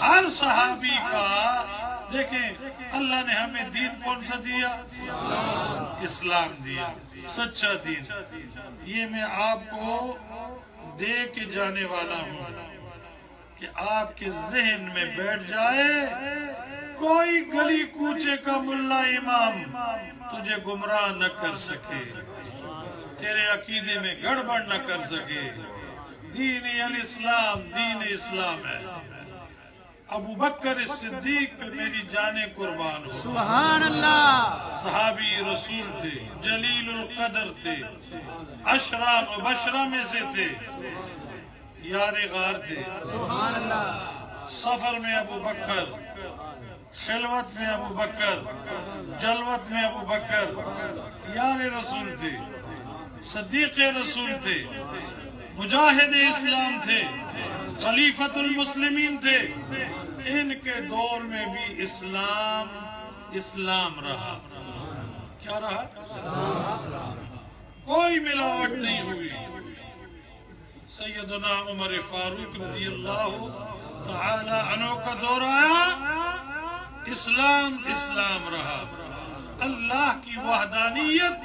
ہر صحابی کا دیکھیں اللہ نے ہمیں دین کون سا دیا؟ اسلام دیا، سچا دین۔ یہ میں آپ کو دے کے جانے والا ہوں کہ آپ کے ذہن میں بیٹھ جائے، کوئی گلی کوچے کا ملا امام تجھے گمراہ نہ کر سکے، تیرے عقیدے میں گڑبڑ نہ کر سکے۔ دین الاسلام دین اسلام ہے۔ ابو بکر صدیق پہ میری جانیں قربان ہو، سبحان اللہ، صحابی رسول تھے، جلیل القدر تھے، عشرہ مبشرہ میں سے تھے، یار غار تھے۔ سبحان اللہ، سفر میں ابو بکر، خلوت میں ابو بکر، جلوت میں ابو بکر، یار رسول تھے، صدیق رسول تھے، مجاہد اسلام تھے، خلیفۃ المسلمین تھے۔ ان کے دور میں بھی اسلام اسلام رہا۔ کیا رہا؟ کوئی ملاوٹ نہیں ہوئی۔ سیدنا عمر فاروق رضی اللہ تعالی عنہ کا دور آیا، اسلام اسلام رہا۔ اللہ کی وحدانیت،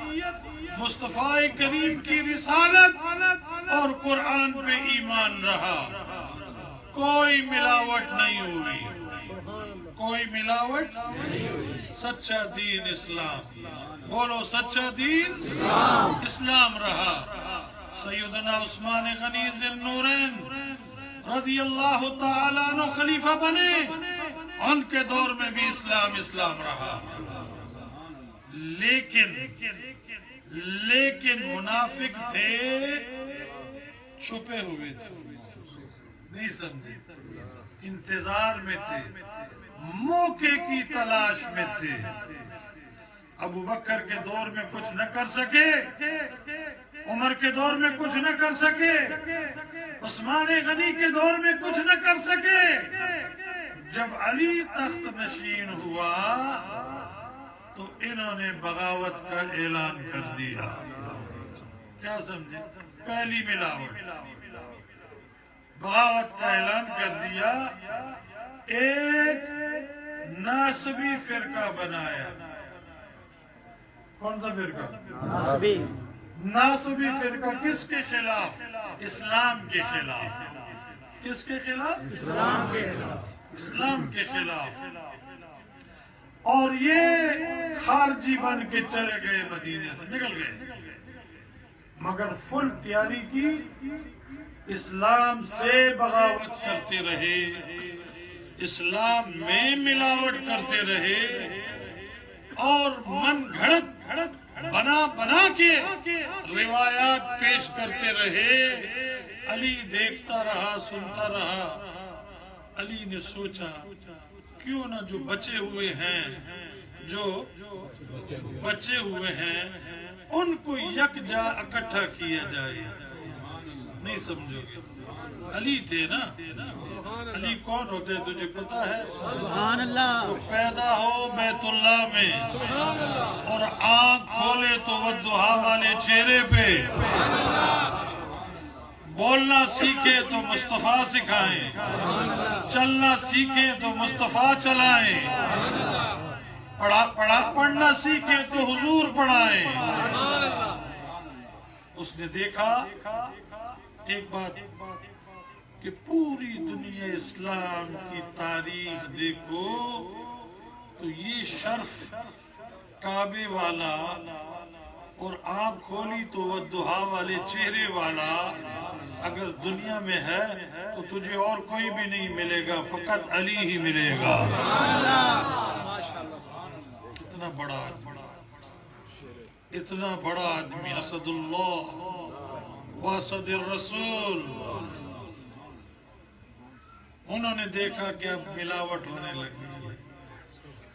مصطفیٰ کریم کی رسالت اور قرآن پہ ایمان رہا۔ کوئی ملاوٹ نہیں ہوئی، کوئی ملاوٹ۔ سچا دین اسلام، بولو سچا دین اسلام رہا۔ سیدنا عثمان غنی ذی النورین رضی اللہ تعالیٰ عنہ خلیفہ بنے، ان کے دور میں بھی اسلام اسلام رہا۔ لیکن منافق تھے، چھپے ہوئے تھے، نہیں سمجھے، انتظار میں تھے، موقع کی تلاش میں تھے۔ ابو بکر کے دور میں کچھ نہ کر سکے، عمر کے دور میں کچھ نہ کر سکے، عثمان غنی کے دور میں کچھ نہ کر سکے۔ جب علی تخت نشین ہوا تو انہوں نے بغاوت کا اعلان کر دیا۔ کیا سمجھے؟ پہلی ملاوٹ، بغاوت کا اعلان کر دیا۔ ایک ناسبی فرقہ بنایا۔ کون سا فرقہ؟ ناسبی۔ ناسبی فرقہ کس کے خلاف؟ اسلام کے خلاف۔ کس کے خلاف؟ اسلام کے خلاف۔ اسلام کے خلاف۔ اور یہ خارجی بن کے چلے گئے، مدینے سے نکل گئے، مگر فل تیاری کی، اسلام سے بغاوت کرتے رہے، اسلام میں ملاوٹ کرتے رہے، اور من گھڑت بنا کے روایات پیش کرتے رہے۔ علی دیکھتا رہا، سنتا رہا۔ علی نے سوچا کیوں نہ جو بچے ہوئے ہیں ان کو یکجا اکٹھا کیا جائے۔ نہیں سمجھو گے؟ علی تھے نا۔ علی کون ہوتے تجھے پتا ہے؟ سبحان اللہ، جو پیدا ہو بیت اللہ میں اور آنکھ کھولے تو والضحیٰ والے چہرے پہ، بولنا سیکھے تو مصطفیٰ سکھائیں، چلنا سیکھے تو مصطفیٰ چلائیں، پڑھنا سیکھے تو حضور پڑھائیں۔ اس نے دیکھا ایک بات کہ پوری دنیا اسلام کی تاریخ دیکھو تو یہ شرف کعبے والا اور آنکھ کھولی تو والضحیٰ والے چہرے والا اگر دنیا میں ہے تو تجھے اور کوئی بھی نہیں ملے گا، فقط علی ہی ملے گا۔ اتنا بڑا آدمی، اتنا بڑا آدمی، اسد اللہ واسد الرسول۔ انہوں نے دیکھا کہ اب ملاوٹ ہونے لگی ہے،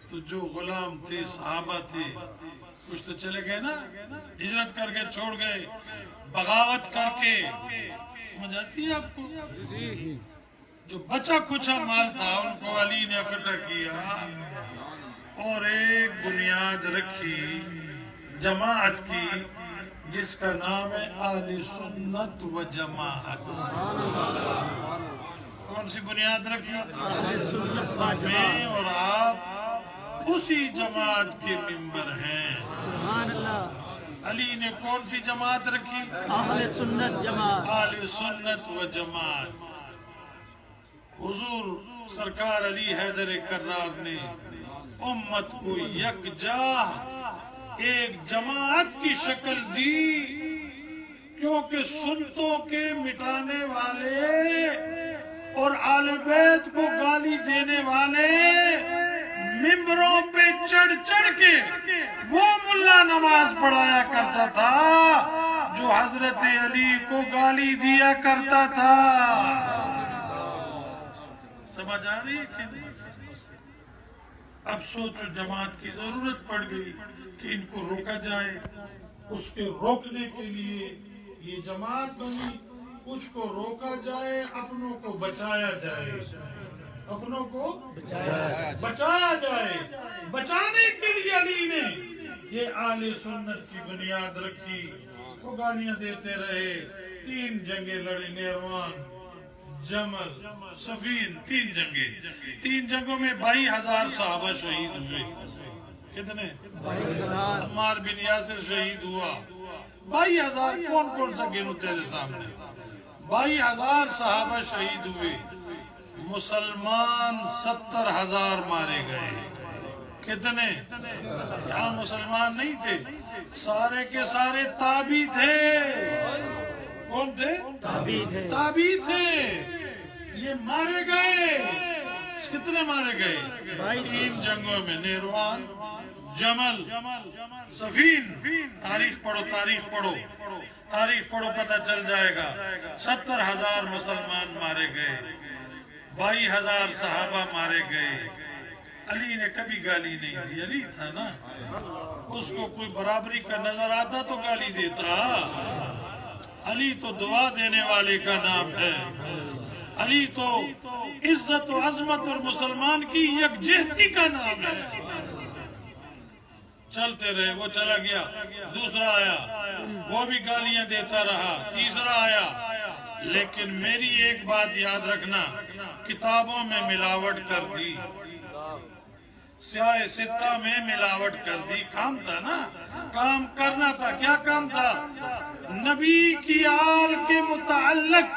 تو جو غلام تھے، صحابہ تھے، کچھ تو چلے گئے نا، ہجرت کر کے چھوڑ گئے، بغاوت کر کے۔ سمجھ آتی ہے آپ کو؟ جو بچا کچھا مال تھا ان کو علی نے اکٹھا کیا اور ایک بنیاد رکھی جماعت کی، جس کا نام ہے اہل سنت و جماعت۔ کون سی بنیاد رکھی؟ اہل سنت و میں جماعت. اور آپ اسی جماعت کے ممبر ہیں. سبحان اللہ. علی نے کون سی جماعت رکھی؟ اہل سنت جماعت. اہل سنت و جماعت. حضور سرکار علی حیدر کرار نے امت کو یکجا ایک جماعت کی شکل دی، کیونکہ سنتوں کے مٹانے والے اور آل بیت کو گالی دینے والے ممبروں پہ چڑھ چڑھ کے وہ ملا نماز پڑھایا کرتا تھا جو حضرت علی کو گالی دیا کرتا تھا. سمجھ آ رہی ہے کہ نہیں؟ اب سوچو جماعت کی ضرورت پڑ گئی کہ ان کو روکا جائے. اس کے روکنے کے لیے یہ جماعت بنی. کچھ کو روکا جائے، اپنوں کو بچایا جائے. اپنوں کو بچایا جائے. بچانے کے لیے علی نے یہ اہل سنت کی بنیاد رکھی. وہ گالیاں دیتے رہے. 3 جنگیں لڑی، نیروان، جمل، صفین. 3 جنگیں. 3 جنگوں میں 22,000 صحابہ شہید ہوئے. کتنے؟ 22,000. عمار بن یاسر شہید ہوا. 22,000 کون سا گنو تیرے سامنے؟ 22,000 صحابہ شہید ہوئے. مسلمان 70,000 مارے گئے. کتنے؟ یہاں مسلمان نہیں تھے، سارے کے سارے تابعی تھے. کون تھے؟ تابعی تھے. یہ مارے گئے. کتنے مارے گئے؟ 3 جنگوں میں. نیروان، جمل، صفین. تاریخ پڑھو، تاریخ پڑھو، تاریخ پڑھو، پتہ چل جائے گا. 70,000 مسلمان مارے گئے. 22,000 صحابہ مارے گئے. علی نے کبھی گالی نہیں دی. علی تھا نا، اس کو کوئی برابری کا نظر آتا تو گالی دیتا. علی تو دعا دینے والے کا نام ہے. علی تو عزت و عظمت اور مسلمان کی یکجہتی کا نام ہے. چلتے رہے. وہ چلا گیا، دوسرا آیا، وہ بھی گالیاں دیتا رہا. تیسرا آیا. لیکن میری ایک بات یاد رکھنا، کتابوں میں ملاوٹ کر دی، سیاہ ستہ میں ملاوٹ کر دی. کام تھا نا، کام کرنا تھا. کیا کام تھا؟ نبی کی آل کے متعلق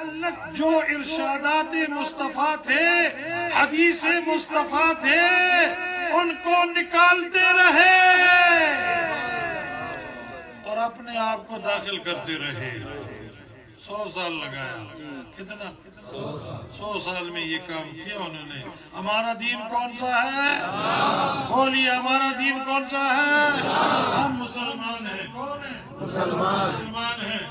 جو ارشادات مصطفیٰ تھے، حدیث مصطفیٰ تھے، ان کو نکالتے رہے اور اپنے آپ کو داخل کرتے رہے. 100 سال لگایا. کتنا؟ 100 سال میں یہ کام کیا انہوں نے. ہمارا دین کون سا ہے؟ بولیے، ہمارا دین کون سا ہے؟ ہم مسلمان ہیں. کون ہیں؟ مسلمان ہیں.